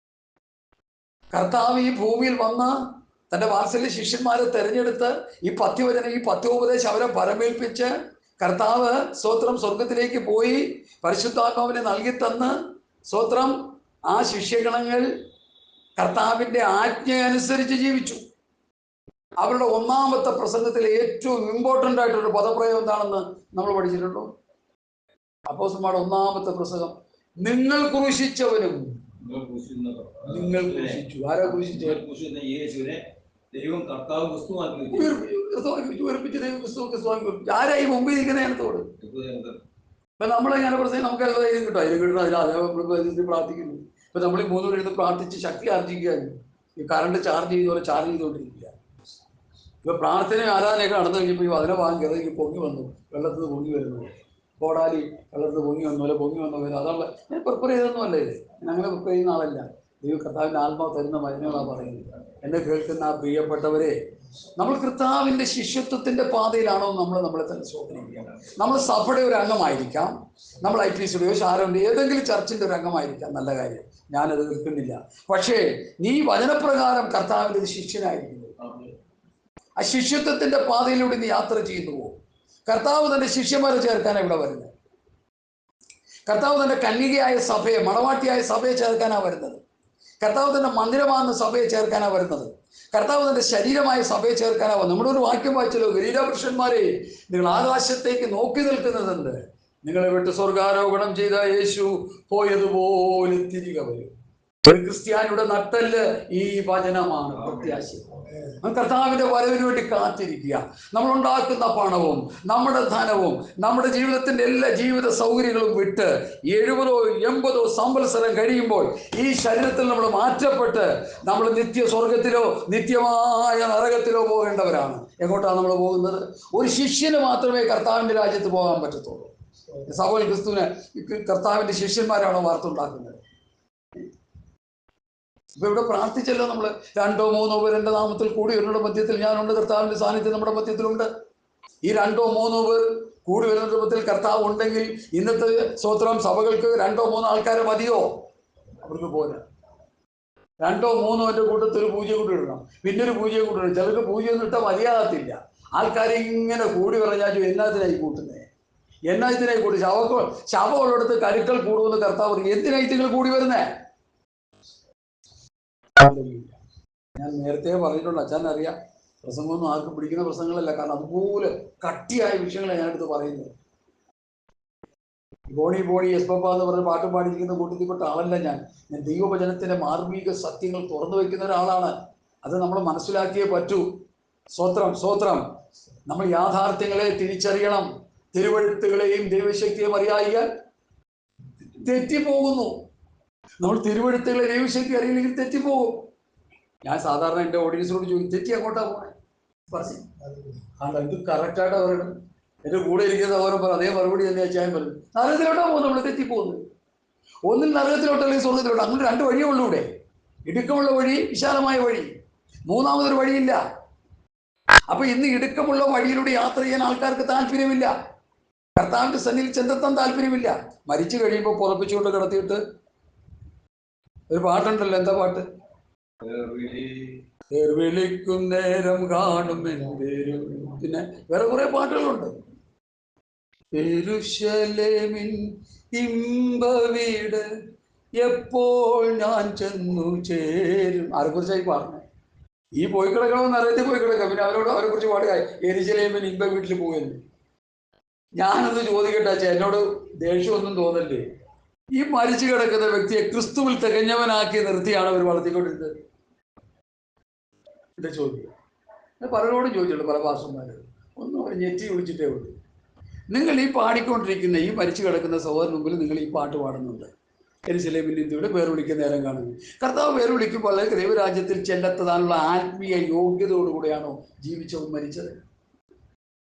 Speaker 1: കർത്താവ് ഈ ഭൂമിയിൽ വന്ന് തന്റെ വാത്സല്യ ശിഷ്യന്മാരെ തെരഞ്ഞെടുത്ത് ഈ പഥ്യവചനം, ഈ പഥ്യോപദേശം അവരെ പരമേൽപ്പിച്ച് കർത്താവ് സ്തോത്രം സ്വർഗത്തിലേക്ക് പോയി പരിശുദ്ധാത്മാവിനെ നൽകി തന്ന് സ്തോത്രം ആ ശിഷ്യഗണങ്ങൾ കർത്താവിന്റെ ആജ്ഞ അനുസരിച്ച് ജീവിച്ചു. അവരുടെ ഒന്നാമത്തെ പ്രസംഗത്തിൽ ഏറ്റവും ഇമ്പോർട്ടൻ്റ് ആയിട്ടൊരു പദപ്രയോഗം എന്താണെന്ന് നമ്മൾ പഠിച്ചിട്ടുണ്ടോ? അപ്പോസ്തലന്മാരുടെ ഒന്നാമത്തെ പ്രസംഗം, നിങ്ങൾ ക്രൂശിച്ചവനും നിങ്ങൾ ക്രൂശിച്ചു. ആരാ ക്രൂശിച്ചത്?
Speaker 2: ദൈവം കർത്താവ് ക്രിസ്തുവാക്കി
Speaker 1: ഉയർപ്പിച്ച് ദൈവം ക്രിസ്തു. ആരാ ഈ മുമ്പിൽ ഇരിക്കുന്ന ജനത്തോട്? ഇപ്പൊ നമ്മളെങ്ങനെ പ്രസംഗം നമുക്ക് എല്ലാ ധൈര്യം കിട്ടും. അതിന് കിട്ടുന്ന അതിൽ പ്രാർത്ഥിക്കുന്നു. ഇപ്പൊ നമ്മൾ ഈ 3 പേര് പ്രാർത്ഥിച്ച് ശക്തി ആർജിക്കുകയായിരുന്നു. ഈ കറണ്ട് ചാർജ് ചെയ്തോലെ ചാർജ് ചെയ്തുകൊണ്ടിരിക്കുക. ഇപ്പൊ പ്രാർത്ഥനയും ആരാധനയൊക്കെ നടന്നു കഴിഞ്ഞപ്പോൾ ഈ അതിനെ വാങ്ങി കയറി പൊങ്ങി വന്നു, വെള്ളത്തിൽ നിന്ന് പൊങ്ങി വരുന്നു. കോടാലി വെള്ളത്തിൽ പൊങ്ങി വന്നു, അല്ലെ പൊങ്ങി വന്നു വരും. അതുള്ള ഞാൻ പ്രിപ്പയർ ചെയ്തൊന്നും അല്ലേ ഇത്. ഞാൻ അങ്ങനെ പ്രിപ്പയർ ചെയ്യുന്ന ആളല്ല. ദൈവ കർത്താവിൻ്റെ ആത്മാവ് തരുന്ന മരുന്നുകളാണ് പറയുന്നത്. എന്നെ കേൾക്കുന്ന ആ പ്രിയപ്പെട്ടവരെ, നമ്മൾ കർത്താവിൻ്റെ ശിഷ്യത്വത്തിൻ്റെ പാതയിലാണോ നമ്മളെ തന്നെ ശോധനിക്കുക. നമ്മൾ സഭയുടെ ഒരു അംഗമായിരിക്കാം, നമ്മൾ IPCയുടെയോ ഷാരോന്റെ ഏതെങ്കിലും ചർച്ചിൻ്റെ ഒരു അംഗമായിരിക്കാം, നല്ല കാര്യം, ഞാനത് നിൽക്കുന്നില്ല. പക്ഷേ നീ വചനപ്രകാരം കർത്താവിൻ്റെ ഒരു ശിഷ്യനായിരിക്കുന്നു. ആ ശിഷ്യത്വത്തിൻ്റെ പാതയിലൂടെ നീ യാത്ര ചെയ്യുന്നുവോ? കർത്താവ് തൻ്റെ ശിഷ്യന്മാരെ ചേർക്കാനാണ് ഇവിടെ വരുന്നത്. കർത്താവ് തൻ്റെ കന്യകയായ സഭയെ, മണവാട്ടിയായ സഭയെ ചേർക്കാനാണ് വരുന്നത്. കർത്താവ് തൻ്റെ മന്ദിരമാകുന്ന സഭയെ ചേർക്കാനാണ് വരുന്നത്. കർത്താവ് തൻ്റെ ശരീരമായ സഭയെ ചേർക്കാനാവും. നമ്മുടെ ഒരു വാക്യം വായിച്ചല്ലോ, ഗലീലാപുരുഷന്മാരെ, നിങ്ങൾ ആകാശത്തേക്ക് നോക്കി നിൽക്കുന്നതെന്ത്? നിങ്ങളെ വിട്ട് സ്വർഗാരോപണം ചെയ്ത യേശു പോയതുപോലെ തിരികെ വരും. ഒരു ക്രിസ്ത്യാനിയുടെ നട്ടെല്ല് ഈ വചനമാണ്, പ്രത്യാശ. കർത്താവിന്റെ വരവിന് വേണ്ടി കാത്തിരിക്കുക. നമ്മളുണ്ടാക്കുന്ന പണവും നമ്മുടെ ധനവും നമ്മുടെ ജീവിതത്തിന്റെ എല്ലാ ജീവിത സൗകര്യങ്ങളും വിട്ട് 70 80 സംവത്സരം കഴിയുമ്പോൾ ഈ ശരീരത്തിൽ നമ്മൾ മാറ്റപ്പെട്ട് നമ്മൾ നിത്യ സ്വർഗത്തിലോ നിത്യമായ നരകത്തിലോ പോകേണ്ടവരാണ്. എങ്ങോട്ടാണ് നമ്മൾ പോകുന്നത്? ഒരു ശിഷ്യന് മാത്രമേ കർത്താവിന്റെ രാജ്യത്ത് പോകാൻ പറ്റത്തുള്ളൂ. സഭയിൽ ക്രിസ്തുവിന് കർത്താവിന്റെ ശിഷ്യന്മാരാണോ വാർത്തുണ്ടാക്കുന്നത്? ഇപ്പൊ ഇവിടെ പ്രാർത്ഥിച്ചല്ലോ നമ്മൾ, 2 3 പേർ എൻ്റെ നാമത്തിൽ കൂടി വരുന്നവരുടെ മധ്യത്തിൽ ഞാനുണ്ട്. കർത്താവിന്റെ സാന്നിധ്യം നമ്മുടെ മധ്യത്തിലുണ്ട്. ഈ 2 3 പേർ കൂടി വരുന്ന രൂപത്തിൽ കർത്താവ് ഉണ്ടെങ്കിൽ ഇന്നത്തെ സ്തോത്രം സഭകൾക്ക് 2 3 ആൾക്കാരെ മതിയോ? അവർക്ക് പോരാ. 2 3 എൻ്റെ കൂട്ടത്തിൽ ഒരു പൂജ കൂടി ഇടണം, പിന്നെ ഒരു പൂജയെ കൂടി ഇടണം. ചിലർക്ക് പൂജയൊന്നും ഇട്ടാൽ മതിയാകത്തില്ല. ആൾക്കാരെ ഇങ്ങനെ കൂടി പറഞ്ഞാൽ എന്നാത്തിനായി കൂട്ടുന്നത്? എന്നാത്തിനായി കൂടി? ശവമുള്ളിടത്ത് കരുക്കൾ കൂടുമെന്ന് കർത്താവ് എന്തിനായി നിങ്ങൾ കൂടി വരുന്നേ? ഞാൻ നേരത്തെ പറഞ്ഞിട്ടുണ്ട്, അച്ഛൻ അറിയാം, പ്രസംഗമൊന്നും ആർക്കും പിടിക്കുന്ന പ്രസംഗങ്ങളല്ല. കാരണം അതുപോലെ കട്ടിയായ വിഷയങ്ങളെ ഞാനെടുത്ത് പറയുന്നത്. ബോണി ബോണി എസ്പപ്പ എന്ന് പറഞ്ഞ പാട്ടും പാടിയിരിക്കുന്ന കൂട്ടത്തിൽപ്പെട്ട ആളല്ല ഞാൻ. ദൈവവചനത്തിന്റെ മാർമിക സത്യങ്ങൾ തുറന്നു വയ്ക്കുന്ന ഒരാളാണ്. അത് നമ്മൾ മനസ്സിലാക്കിയേ പറ്റൂ. സ്തോത്രം. നമ്മൾ യാഥാർത്ഥ്യങ്ങളെ തിരിച്ചറിയണം. തിരുവെഴുത്തുകളെയും ദൈവശക്തിയെയും അറിയാൻ തെറ്റിപ്പോകുന്നു. നമ്മൾ തിരുവെഴുത്തുകളെ ദൈവശക്തി അറിയില്ലെങ്കിൽ തെറ്റിപ്പോകും. ഞാൻ സാധാരണ എൻ്റെ ഓഡിയൻസിനോട് ചോദിക്കും, തെറ്റി അങ്ങോട്ടാ പോണേ പറഞ്ഞു. ഇത് കറക്റ്റായിട്ടാ പറയണം. എൻ്റെ കൂടെ ഇരിക്കുന്ന ഓരോ അതേ മറുപടി തന്നെ അച്ചായൻ പറഞ്ഞു. നരകത്തിലോട്ടാ പോകുന്നത്, നമ്മൾ തെറ്റിപ്പോകുന്നത്. ഒന്നിൽ നരകത്തിലോട്ടോ അല്ലെങ്കിൽ സ്വർഗത്തിലോട്ടോ, അങ്ങനെ 2 വഴിയേ ഉള്ളൂ ഇവിടെ. ഇടുക്കമുള്ള വഴി, വിശാലമായ വഴി, മൂന്നാമതൊരു വഴിയില്ല. അപ്പൊ ഇന്ന് ഇടുക്കമുള്ള വഴിയിലൂടെ യാത്ര ചെയ്യാൻ ആൾക്കാർക്ക് താല്പര്യമില്ല. കർത്താവിന്റെ സന്നിധിയിൽ ചെന്നെത്താൻ താല്പര്യമില്ല. മരിച്ചു കഴിയുമ്പോൾ പുറപ്പിച്ചുകൊണ്ട് കിടത്തിയിട്ട് ഒരു പാട്ടുണ്ടല്ലോ, എന്താ പാട്ട്? വിളിക്കും നേരം കാണും. പിന്നെ വേറെ കുറെ പാട്ടുകളുണ്ട്. യെരൂശലേമിൻ ഇമ്പ വീട് എപ്പോൾ ഞാൻ ചെന്നു ചേരും. ആരെക്കുറിച്ചായി പറഞ്ഞത്? ഈ പോയി കിടക്കണമെന്ന് അറിയത്തിൽ പോയി കിടക്കാം. പിന്നെ അവരെ കുറിച്ച് പാടുക യെരൂശലേമിൽ ഇമ്പ വീട്ടിൽ പോയെന്ന്. ഞാനൊന്ന് ചോദിക്കട്ടെ അച്ഛാ, എന്നോട് ദേഷ്യമൊന്നും തോന്നല്ലേ? ഈ മരിച്ചു കിടക്കുന്ന വ്യക്തിയെ ക്രിസ്തുവിൽ തികഞ്ഞവനാക്കി നിർത്തിയാണ് അവർ വളർത്തിക്കൊണ്ടിരുന്നത്. എന്റെ ചോദ്യം പലരോടും ചോദിച്ചിട്ടുണ്ട്, പല ഭാഷന്മാരും. ഒന്നും അവർ ഞെറ്റി വിളിച്ചിട്ടേ ഉള്ളൂ. നിങ്ങൾ ഈ പാടിക്കൊണ്ടിരിക്കുന്ന ഈ മരിച്ചു കിടക്കുന്ന സഹോദരന് മുമ്പിൽ നിങ്ങൾ ഈ പാട്ട് പാടുന്നുണ്ട്. യെരൂശലേമിൽ ഇന്ത്യയുടെ പേർ വിളിക്കുന്ന നേരം കാണുന്നു. കർത്താവ് പേർ വിളിക്കുമ്പോൾ ദൈവരാജ്യത്തിൽ ചെല്ലെത്താനുള്ള ആത്മീയ യോഗ്യതയോടുകൂടിയാണോ ജീവിച്ചവൻ മരിച്ചത്?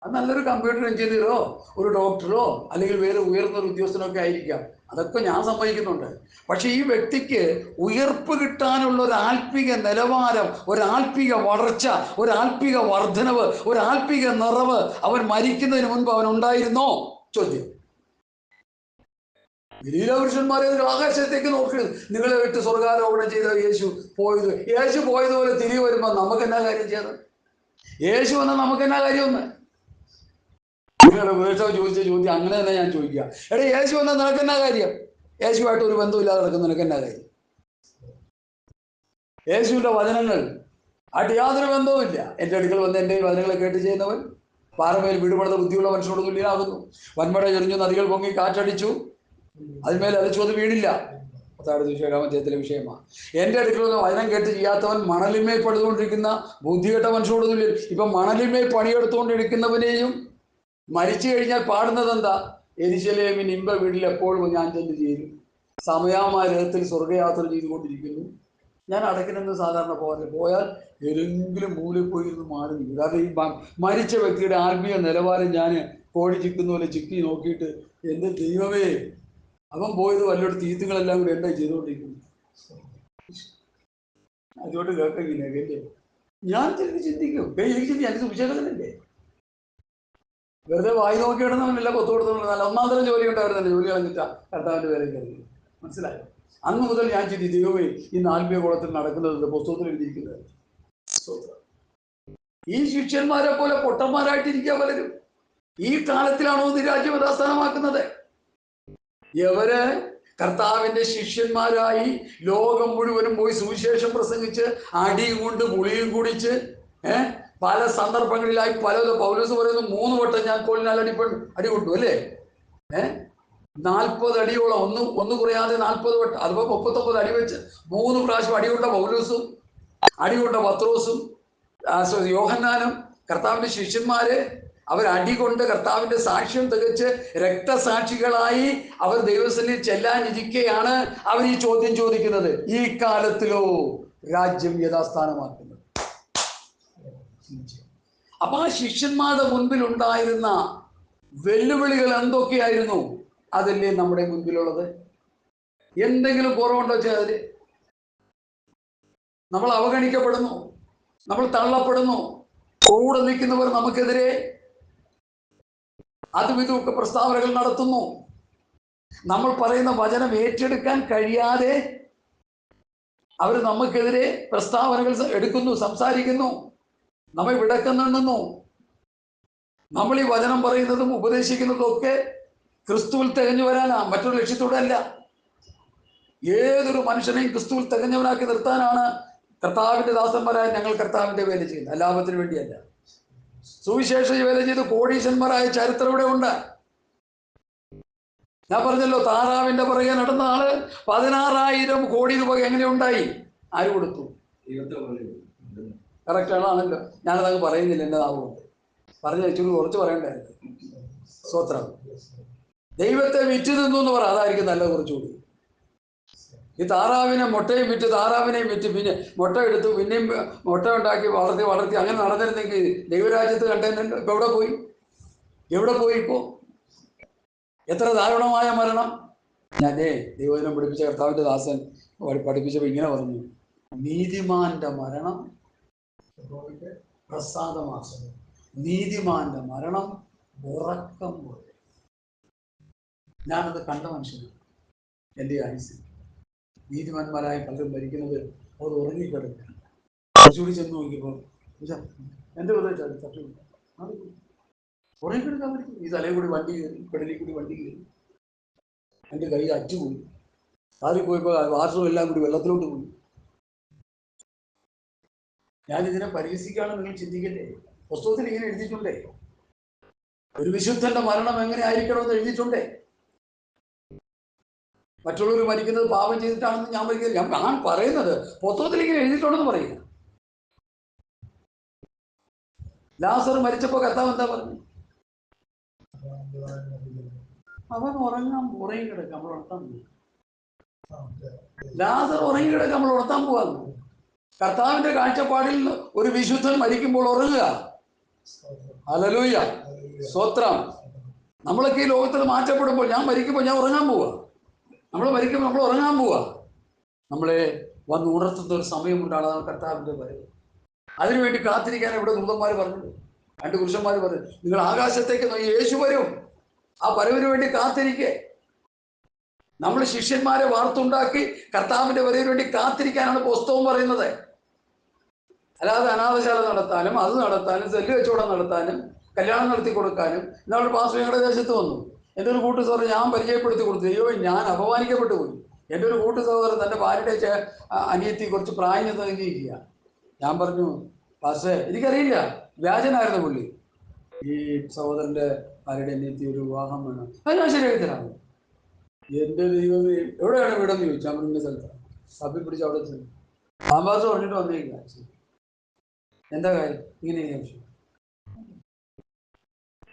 Speaker 1: അത് നല്ലൊരു കമ്പ്യൂട്ടർ എഞ്ചിനീയറോ ഒരു ഡോക്ടറോ അല്ലെങ്കിൽ വേറെ ഉയർന്നൊരു ഉദ്യോഗസ്ഥനോ ഒക്കെ ആയിരിക്കാം. അതൊക്കെ ഞാൻ സമ്മതിക്കുന്നുണ്ട്. പക്ഷെ ഈ വ്യക്തിക്ക് ഉയർപ്പ് കിട്ടാനുള്ള ഒരു ആത്മീക നിലവാരം, ഒരു ആത്മീക വളർച്ച, ഒരു ആത്മീക വർധനവ്, ഒരു ആത്മീക നിറവ് അവൻ മരിക്കുന്നതിന് മുൻപ് അവൻ ഉണ്ടായിരുന്നോ? ചോദ്യം. ഗലീലപുരുഷന്മാരെ ആകാശത്തേക്ക് നോക്കി നിങ്ങളെ വിട്ട് സ്വർഗാരോപണം ചെയ്ത യേശു പോയതുപോലെ തിരികെ വരുമ്പോൾ നമുക്ക് എന്നാ കാര്യം ചെയ്ത്? യേശു വന്നാൽ നമുക്ക് എന്നാ കാര്യം? ഒന്ന് നിങ്ങളുടെ വേഴ്സവ് ചോദിച്ച ചോദ്യം അങ്ങനെ തന്നെ ഞാൻ ചോദിക്കുക. എടാ, യേശു വന്നാൽ നിനക്ക് എന്നാ കാര്യം? യേശുവായിട്ട് ഒരു ബന്ധമില്ലാതെ നടക്കുന്ന നിനക്ക് എന്നാ കാര്യം? യേശുവിന്റെ വചനങ്ങൾ ആയിട്ട് യാതൊരു ബന്ധവുമില്ല. എൻ്റെ അടുക്കൽ വന്ന് എൻ്റെ വചനങ്ങളെ കേട്ട് ചെയ്യുന്നവൻ പാറമേൽ വീടുപടുന്ന ബുദ്ധിയുള്ള മനുഷ്യനോട് തുല്യനാകുന്നു. വൻമഴ ചൊരിഞ്ഞു, നദികൾ പൊങ്ങി, കാറ്റടിച്ചു, അതിന്മേൽ അലച്ചു, അത് വീടില്ല. 7 അധ്യായത്തിലെ വിഷയമാണ്. എൻ്റെ അടുക്കൽ വന്ന് വചനം കേട്ട് ചെയ്യാത്തവൻ മണലിന്മേൽ പണിതുകൊണ്ടിരിക്കുന്ന ബുദ്ധികെട്ട മനുഷ്യനോട് തുല്യൻ. ഇപ്പം മണലിന്മേൽ പണിയെടുത്തുകൊണ്ടിരിക്കുന്നവനെയും മരിച്ചു കഴിഞ്ഞാൽ പാടുന്നത് എന്താ? യെരൂശലേമിൻ ഇമ്പ വീട്ടിൽ എപ്പോഴും ഞാൻ ചെന്ന് ചേരും. സമയാമായ രഥത്തിൽ സ്വർഗയാത്ര ചെയ്തുകൊണ്ടിരിക്കുന്നു. ഞാൻ അടക്കിനെന്ന് സാധാരണ പോയാൽ ഏതെങ്കിലും മൂലയിൽ പോയിരുന്നു മാറി നിൽക്കും. കാരണം ഈ മരിച്ച വ്യക്തിയുടെ ആത്മീയ നിലവാരം ഞാൻ കോഴി ചിക്കുന്ന പോലെ ചിക്കി നോക്കിയിട്ട് എൻ്റെ ദൈവമേ, അവൻ പോയത് വല്ലോട്ട് തീത്തുകളെല്ലാം കൂടി എന്താ ചെയ്തുകൊണ്ടിരിക്കുന്നു. അതുകൊണ്ട് കേൾക്കില്ല കേട്ടേ. ഞാൻ തിരിച്ച് ചിന്തിക്കും, എനിക്ക് സുവിശേഷകനല്ലേ? വെറുതെ വായി നോക്കി ഇടുന്നവനല്ല, കൊത്തു കൊടുത്തവനല്ല. ഒന്നാം തരം ജോലി ഉണ്ടായിരുന്നല്ലേ, ജോലി കളഞ്ഞിട്ടാ കർത്താവിൻ്റെ പേരെ കയറി. മനസ്സിലായോ? അന്ന് മുതൽ ഞാൻ ചിന്തി, ദൈവമേ, ഈ ആത്മീയ കുളത്തിൽ നടക്കുന്നത് പുസ്തകത്തിൽ എഴുതിയിരിക്കുന്നത്. ഈ ശിഷ്യന്മാരെ പോലെ പൊട്ടന്മാരായിട്ടിരിക്കുക പലരും. ഈ കാലത്തിലാണോ രാജ്യം യഥാസ്ഥാനമാക്കുന്നത്? ഇവര് കർത്താവിന്റെ ശിഷ്യന്മാരായി ലോകം മുഴുവനും പോയി സുവിശേഷം പ്രസംഗിച്ച് അടിയും കൊണ്ട് ഗുളിയും കുടിച്ച് പല സന്ദർഭങ്ങളിലായി പൗലോസ് പറയുന്നു 3 വട്ടം ഞാൻ കോലിനാൽ അടി കൊണ്ടു അല്ലേ? 40 അടിയോളം, ഒന്ന് കുറയാതെ 40 വട്ടം, അതിപ്പോ 39 അടി വെച്ച് 3 പ്രാവശ്യം അടികൊണ്ട പൗലോസും അടികൊണ്ട പത്രോസും യോഹന്നാനും കർത്താവിന്റെ ശിഷ്യന്മാര് അവരടികൊണ്ട് കർത്താവിന്റെ സാക്ഷ്യം തികച്ച് രക്തസാക്ഷികളായി അവർ ദൈവസന്നിധിയിൽ ചെല്ലാനിരിക്കെയാണ് അവർ ഈ ചോദ്യം ചോദിക്കുന്നത്. ഈ കാലത്തിലോ രാജ്യം യഥാസ്ഥാനമാക്കുന്നത്? അപ്പൊ ആ ശിഷ്യന്മാരുടെ മുൻപിൽ ഉണ്ടായിരുന്ന വെല്ലുവിളികൾ എന്തൊക്കെയായിരുന്നു? അതല്ലേ നമ്മുടെ മുൻപിലുള്ളത്? എന്തെങ്കിലും കുറവുണ്ടോ ചെയ്തതിൽ? നമ്മൾ അവഗണിക്കപ്പെടുന്നു, നമ്മൾ തള്ളപ്പെടുന്നു, കൂടെ നിൽക്കുന്നവർ നമുക്കെതിരെ അതും ഇതുമൊക്കെ പ്രസ്താവനകൾ നടത്തുന്നു. നമ്മൾ പറയുന്ന വചനം ഏറ്റെടുക്കാൻ കഴിയാതെ അവർ നമുക്കെതിരെ പ്രസ്താവനകൾ എടുക്കുന്നു, സംസാരിക്കുന്നു, നമ്മെ വിടക്കുന്നുണ്ടെന്നു. നമ്മൾ ഈ വചനം പറയുന്നതും ഉപദേശിക്കുന്നതും ഒക്കെ ക്രിസ്തുവിൽ തികഞ്ഞു വരാനാ, മറ്റൊരു ലക്ഷ്യത്തോടെ അല്ല. ഏതൊരു മനുഷ്യനെയും ക്രിസ്തുവിൽ തികഞ്ഞവനാക്കി നിർത്താനാണ് കർത്താവിന്റെ ദാസന്മാരായ ഞങ്ങൾ കർത്താവിന്റെ വേല ചെയ്യുന്നത്, അല്ലാപത്തിന് വേണ്ടിയല്ല. സുവിശേഷ വേല ചെയ്ത് കോടീശന്മാരായ ചരിത്രം ഇവിടെ ഉണ്ട്. ഞാൻ പറഞ്ഞല്ലോ, താറാവിന്റെ പുറകെ നടന്ന ആള് 16,000 കോടി രൂപ എങ്ങനെ ഉണ്ടായി? ആര് കൊടുത്തു? കറക്റ്റ് ആണല്ലോ. ഞാനതങ്ങ് പറയുന്നില്ല, എൻ്റെ നാവുകൊണ്ട് പറഞ്ഞ ഇച്ചിരി കുറച്ച് പറയണ്ടായിരുന്നു. സ്തോത്രം. ദൈവത്തെ വിറ്റ് നിന്നു എന്ന് പറ, അതായിരിക്കും നല്ല കുറച്ചുകൂടി. ഈ താറാവിനെ മുട്ടയും വിറ്റ്, താറാവിനെയും വിറ്റ്, പിന്നെ മുട്ട എടുത്തു, പിന്നെയും മുട്ട ഉണ്ടാക്കി വളർത്തി അങ്ങനെ നടന്നിരുന്നെങ്കിൽ ദൈവരാജ്യത്ത് കണ്ടല്ലോ. ഇപ്പൊ എവിടെ പോയി ഇപ്പോ? എത്ര ദാരുണമായ മരണം! ഞാനേ ദൈവജനം പഠിപ്പിച്ച കർത്താവിന്റെ ദാസൻ പഠിപ്പിച്ചപ്പോ ഇങ്ങനെ പറഞ്ഞു, നീതിമാന്റെ മരണം പ്രസാദമാസം, നീതിമാന്റെ മരണം ഉറക്കം പോലെ. ഞാനത് കണ്ട മനുഷ്യനാണ്. എൻ്റെ ആയുസ് നീതിമാന്മാരായ പലരും ഭരിക്കുന്നത് അവർ ഉറങ്ങിക്കിടക്കുക. കുറച്ചുകൂടി ചെന്ന് നോക്കിയപ്പോൾ എൻ്റെ തട്ടി ഉറങ്ങിക്കിടക്കാൻ പറ്റും. ഈ തലയിൽ കൂടി വണ്ടി കയറി, പെടലിൽ കൂടി വണ്ടി കയറി, എൻ്റെ കൈ അറ്റുപോയി. കാറിൽ പോയപ്പോൾ വാട്ടറും എല്ലാം കൂടി വെള്ളത്തിലോട്ട് പോയി. ഞാനിതിനെ പരിഹസിക്കുകയാണെന്ന് നിങ്ങൾ ചിന്തിക്കണ്ടേ? പുസ്തകത്തിൽ ഇങ്ങനെ എഴുതിയിട്ടുണ്ടേ. ഒരു വിശുദ്ധന്റെ മരണം എങ്ങനെ ആയിരിക്കണമെന്ന് എഴുതിയിട്ടുണ്ടേ. മറ്റുള്ളവർ മരിക്കുന്നത് പാപം ചെയ്തിട്ടാണെന്ന് ഞാൻ മരിക്കില്ല. ഞാൻ പറയുന്നത് പുസ്തകത്തിൽ ഇങ്ങനെ എഴുതിയിട്ടുണ്ടെന്ന് പറയുക. ലാസർ മരിച്ചപ്പോ കർത്താവ് എന്താ പറഞ്ഞു? അവൻ ഉറങ്ങി കിടക്കാം, നമ്മൾ ഉണർത്താൻ പോകും. ലാസർ ഉറങ്ങി കിടക്കാം, നമ്മൾ ഉണർത്താൻ പോവാന്ന്. കർത്താവിന്റെ കാഴ്ചപ്പാടിൽ ഒരു വിശുദ്ധൻ മരിക്കുമ്പോൾ ഉറങ്ങുക. ഹല്ലേലൂയ, സ്തോത്രം. നമ്മളൊക്കെ ഈ ലോകത്തിൽ മാറ്റപ്പെടുമ്പോൾ, ഞാൻ മരിക്കുമ്പോൾ ഞാൻ ഉറങ്ങാൻ പോവാ. നമ്മൾ മരിക്കുമ്പോൾ നമ്മൾ ഉറങ്ങാൻ പോവാ. നമ്മളെ വന്ന് ഉണർത്തുന്ന ഒരു സമയമുണ്ടാണ്, അതാണ് കർത്താവിന്റെ വരവ്. അതിനുവേണ്ടി കാത്തിരിക്കാൻ ഇവിടെ ദൂതന്മാർ പറഞ്ഞത്. 2 പുരുഷന്മാർ പറഞ്ഞു, നിങ്ങൾ ആകാശത്തേക്ക് നോക്കി, യേശു വരും. ആ വരവിന് വേണ്ടി കാത്തിരിക്കേ. നമ്മൾ ശിഷ്യന്മാരെ വാർത്തുണ്ടാക്കി കർത്താവിന്റെ വരവിന് വേണ്ടി കാത്തിരിക്കാനാണ് പുസ്തകം പറയുന്നത്. അല്ലാതെ അനാഥശാല നടത്താനും അത് നടത്താനും സെല്ല് കച്ചവടം നടത്താനും കല്യാണം നടത്തി കൊടുക്കാനും. ഇന്നാളൊരു പാസ്റ്റർ ഞങ്ങളുടെ ദേശത്ത് വന്നു. എൻ്റെ ഒരു കൂട്ടു സഹോദരൻ ഞാൻ പരിചയപ്പെടുത്തി കൊടുത്തു. അയ്യോ, ഞാൻ അപമാനിക്കപ്പെട്ടു പോയി. എൻ്റെ ഒരു കൂട്ടു സഹോദരൻ തൻ്റെ ഭാര്യയുടെ അനിയത്തി കുറച്ച് പ്രായം ചെന്നിരിക്കുക. ഞാൻ പറഞ്ഞു, പാസ്റ്റേ എനിക്കറിയില്ല, വ്യാജനായിരുന്നു പുള്ളി. ഈ സഹോദരൻ്റെ ഭാര്യയുടെ അനിയത്തി ഒരു വിവാഹം വേണം, അത് ഞാൻ ശരിയാക്കി തരാം. എൻ്റെ ദൈവം, എവിടെയാണ് വീടെന്ന് ചോദിച്ചു. ഞാൻ പറഞ്ഞ സ്ഥലത്താണ്. തപ്പി പിടിച്ച് അവിടെ ചെന്നു. സാമ്പാസ് പറഞ്ഞിട്ട് വന്നേക്കില്ല. എന്താ കാര്യം? ഇങ്ങനെ വിഷയം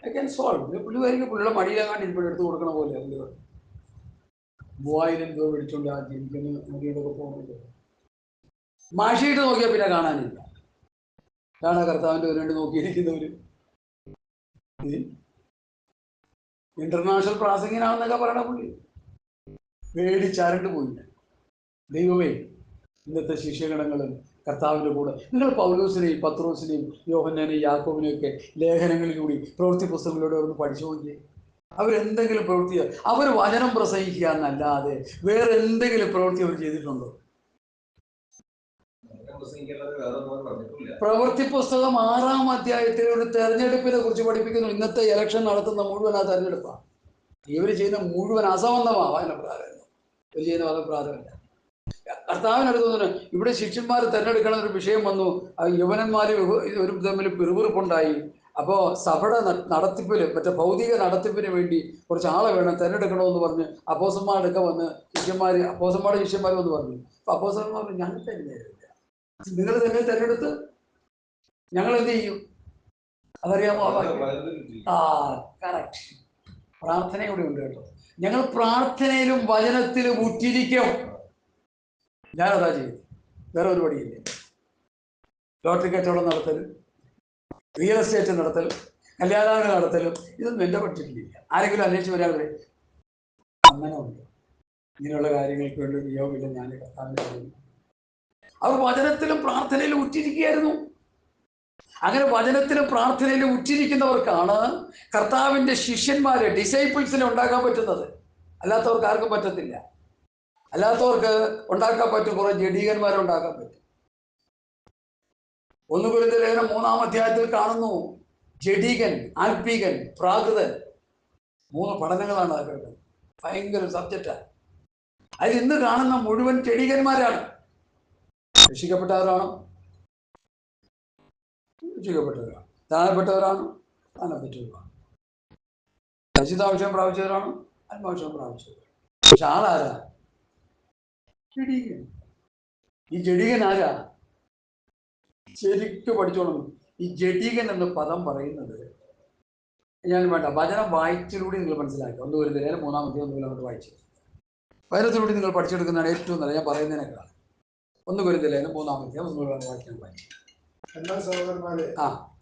Speaker 1: ഐ ക്യാൻ സോൾവ്. പുള്ളിക്കാരിക്ക് പുള്ളിയുടെ മടിയിലാകാണ്ട് ഇപ്പോൾ എടുത്തു കൊടുക്കണ പോലെ 3000 രൂപ മേടിച്ചോണ്ട് ആ ജീവിക്കുന്ന മുറിയോടൊക്കെ പോകുന്നത്. മാഷിയിട്ട് നോക്കിയാൽ പിന്നെ കാണാനില്ല. കാണാ കർത്താവിൻ്റെ ഒരു വേണ്ടി നോക്കിയിരിക്കുന്നവര് ഇന്റർനാഷണൽ പ്രാസംഗികനാണെന്നൊക്കെ പറയണ പുള്ളി പേടിച്ചാരണ്ട് പോയില്ല. ദൈവമേ, ഇന്നത്തെ ശിഷ്യഗണങ്ങളും കർത്താവിൻ്റെ കൂടെ നിങ്ങൾ പൗലോസിനെയും പത്രോസിനെയും യോഹന്നാനെയും യാക്കോബിനെയും ഒക്കെ ലേഖനങ്ങളിലൂടെ പ്രവൃത്തി പുസ്തകങ്ങളിലൂടെ ഒന്ന് പഠിച്ചു നോക്കിയേ. അവരെന്തെങ്കിലും പ്രവൃത്തി, അവർ വചനം പ്രസംഗിക്കുക എന്നല്ലാതെ വേറെ എന്തെങ്കിലും പ്രവൃത്തി അവർ ചെയ്തിട്ടുണ്ടോ? പ്രവൃത്തി പുസ്തകം 6-ാം അധ്യായത്തിൽ ഒരു തെരഞ്ഞെടുപ്പിനെ കുറിച്ച് പഠിപ്പിക്കുന്നു. ഇന്നത്തെ ഇലക്ഷൻ നടത്തുന്ന മുഴുവൻ ആ തെരഞ്ഞെടുപ്പാണ്. ഇവർ ചെയ്യുന്ന മുഴുവൻ അസംബന്ധമാണ് വായനപ്രാധാന്യം. ഇവർ ചെയ്യുന്ന വധപ്രാധാന്യമല്ല. കർത്താവിനടുത്ത് തോന്നുന്നു ഇവിടെ ശിഷ്യന്മാർ തിരഞ്ഞെടുക്കണ ഒരു വിഷയം വന്നു. യവനന്മാരും ഒരു തമ്മിൽ പിറുപിറുപ്പുണ്ടായി. അപ്പോൾ സഭയുടെ നടത്തിപ്പിന്, മറ്റേ ഭൗതിക നടത്തിപ്പിന് വേണ്ടി കുറച്ച് ആളെ വേണം, തിരഞ്ഞെടുക്കണമെന്ന് പറഞ്ഞ് അപ്പോസ്തലന്മാരൊക്കെ വന്ന് അപ്പോസ്തലന്മാരുടെ ശിഷ്യന്മാർ വന്ന് പറഞ്ഞു. അപ്പൊ അപ്പോസ്തലന്മാർ പറഞ്ഞു, ഞങ്ങൾ തിരഞ്ഞെടുക്കില്ല, നിങ്ങൾ തന്നെ തിരഞ്ഞെടുത്ത് ഞങ്ങൾ എന്ത് ചെയ്യും? അതറിയാമോ? കറക്റ്റ്. പ്രാർത്ഥന കൂടെ ഉണ്ട് കേട്ടോ. ഞങ്ങൾ പ്രാർത്ഥനയിലും വചനത്തിലും ഉറ്റിരിക്കും. ഞാനതാ ചെയ്തു. വേറെ ഒരു പടിയില്ലേ. ലോട്ടറി കച്ചവടം നടത്തലും റിയൽ എസ്റ്റേറ്റ് നടത്തലും കല്യാണാലോചന നടത്തലും ഇതൊന്നും എൻ്റെ ബഡ്ജറ്റിലില്ല. ആരെങ്കിലും അന്വേഷിച്ച് വരാതെ അങ്ങനെ ഉണ്ട്. ഇങ്ങനെയുള്ള കാര്യങ്ങൾക്ക് വേണ്ടി നിയോഗമില്ല. ഞാൻ കർത്താവിനെ പറയുന്നു. അവർ വചനത്തിലും പ്രാർത്ഥനയിലും ഉറ്റിരിക്കുകയായിരുന്നു. അങ്ങനെ വചനത്തിലും പ്രാർത്ഥനയിലും ഉറ്റിരിക്കുന്നവർക്കാണ് കർത്താവിൻ്റെ ശിഷ്യന്മാരെ, ഡിസൈപ്പിൾസിനെ ഉണ്ടാക്കാൻ പറ്റുന്നത്. അല്ലാത്തവർക്ക് ആർക്കും പറ്റത്തില്ല. അല്ലാത്തവർക്ക് ഉണ്ടാക്കാൻ പറ്റും, കുറെ ജഡീകന്മാരെ ഉണ്ടാക്കാൻ പറ്റും. 1 കൊരിന്ത്യർ ലേഖനം 3-ാം അധ്യായത്തിൽ കാണുന്നു. ജഡീകൻ, ആൽപ്പികൻ, പ്രാകൃതൻ, 3 പഠനങ്ങളാണ് അതൊക്കെ. ഭയങ്കര സബ്ജക്റ്റാണ്. അതിൽ ഇന്ന് കാണുന്ന മുഴുവൻ ജഡീകന്മാരാണ്. രക്ഷിക്കപ്പെട്ടവരാണോ? രക്ഷിക്കപ്പെട്ടവരാണ്. സ്ഥാനപ്പെട്ടവരാണോ? സ്ഥാനപ്പെട്ടവരാണ്. പരിശുദ്ധാഭിഷേകം പ്രാപിച്ചവരാണോ? ആത്മാഭിഷേകം പ്രാപിച്ചവരാണ്. പക്ഷെ ആളാരാ? ജഡീകൻ. ഈ ജഡീകൻ ആരാ? ശരിക്കും പഠിച്ചോളൂ. ഈ ജഡീകൻ എന്ന പദം പറയുന്നത് ഞാൻ വേണ്ട, വചനം വായിച്ചിലൂടെ നിങ്ങൾ മനസ്സിലാക്കുക. 1 കൊരിന്ത്യർ ലേഖനം 3-ാം അധ്യായം 1 അങ്ങോട്ട് വായിച്ചു. വചനത്തിലൂടെ നിങ്ങൾ പഠിച്ചെടുക്കുന്നതാണ് ഏറ്റവും നല്ല. ഞാൻ പറയുന്നതിനേക്കാൾ 1 കൊരിന്ത്യർ ലേഖനം 3-ാം അധ്യായം 1 വായിക്കാൻ വായിച്ചു.
Speaker 3: എന്നാൽ സഹോദരന്മാരെ,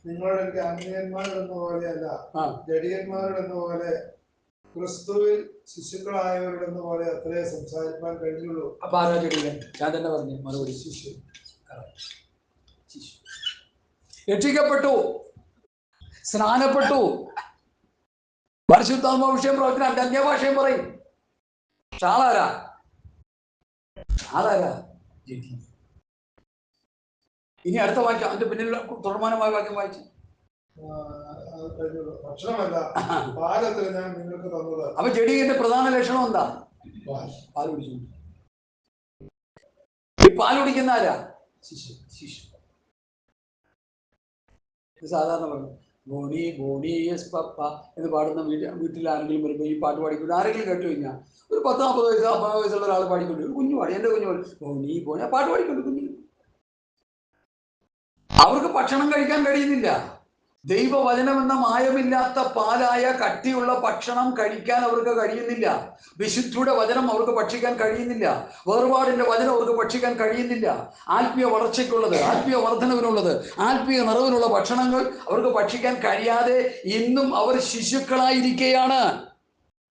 Speaker 3: നിങ്ങളുടെ ആത്മീയന്മാരെന്ന പോലെയല്ല, ജഡീകന്മാരെന്ന പോലെ ക്രിസ്തുവിൽ ശിശുക്കളായവരെന്ന പോലെ അത്രേ സംസാരിക്കാൻ കഴിഞ്ഞുള്ളൂ.
Speaker 1: അപ്പൊ ആരാ ജഡീകൻ? ഞാൻ തന്നെ പറഞ്ഞു മറുപടി, ശിശു. രക്ഷിക്കപ്പെട്ടു, സ്നാനപ്പെട്ടു, പരിശുദ്ധാത്മാവിഷയം പ്രവർത്തനം, അന്യഭാഷയും പറയും. ആളാരാ? ഇനി അടുത്ത വാക്യം, അതിന്റെ പിന്നിൽ തുടർമാനമായ വാക്യം വായിച്ചു.
Speaker 3: ഭക്ഷണമല്ല പാലത്തിൽ ഞാൻ നിങ്ങൾക്ക് തന്നത്.
Speaker 1: അപ്പൊ ജഡീകന്റെ പ്രധാന ലക്ഷണം എന്താ? പാൽ കുടിച്ചു. പാൽ കുടിക്കുന്ന ആരാ?
Speaker 3: ശിശു.
Speaker 1: ശിശു. സാധാരണ പറഞ്ഞു ബോണി ബോണി യെസ് പപ്പ എന്ന് പാടുന്ന വീട്ടിൽ ആരെങ്കിലും വരുമ്പോൾ ഈ പാട്ട് പാടിക്കൊണ്ട് ആരെങ്കിലും കേട്ടു കഴിഞ്ഞാൽ ഒരു 10-40 വയസ്സ് 50 വയസ്സുള്ള ഒരാൾ പാടിക്കൊണ്ട് ഒരു കുഞ്ഞു പാടി, എൻ്റെ കുഞ്ഞു പാടി ബോണി ബോണി, ആ പാട്ട് പാടിക്കൊണ്ട് കുഞ്ഞു. അവർക്ക് ഭക്ഷണം കഴിക്കാൻ കഴിയുന്നില്ല. ദൈവവചനം എന്ന മായമില്ലാത്ത പാലായ കട്ടിയുള്ള ഭക്ഷണം കഴിക്കാൻ അവർക്ക് കഴിയുന്നില്ല. വിശുദ്ധിയുടെ വചനം അവർക്ക് ഭക്ഷിക്കാൻ കഴിയുന്നില്ല. വേർപാടിന്റെ വചനം അവർക്ക് ഭക്ഷിക്കാൻ കഴിയുന്നില്ല. ആത്മീയ വളർച്ചയ്ക്കുള്ളത്, ആത്മീയ വർധനവിനുള്ളത്, ആത്മീയ നിറവിനുള്ള ഭക്ഷണങ്ങൾ അവർക്ക് ഭക്ഷിക്കാൻ കഴിയാതെ ഇന്നും അവർ ശിശുക്കളായിരിക്കുകയാണ്.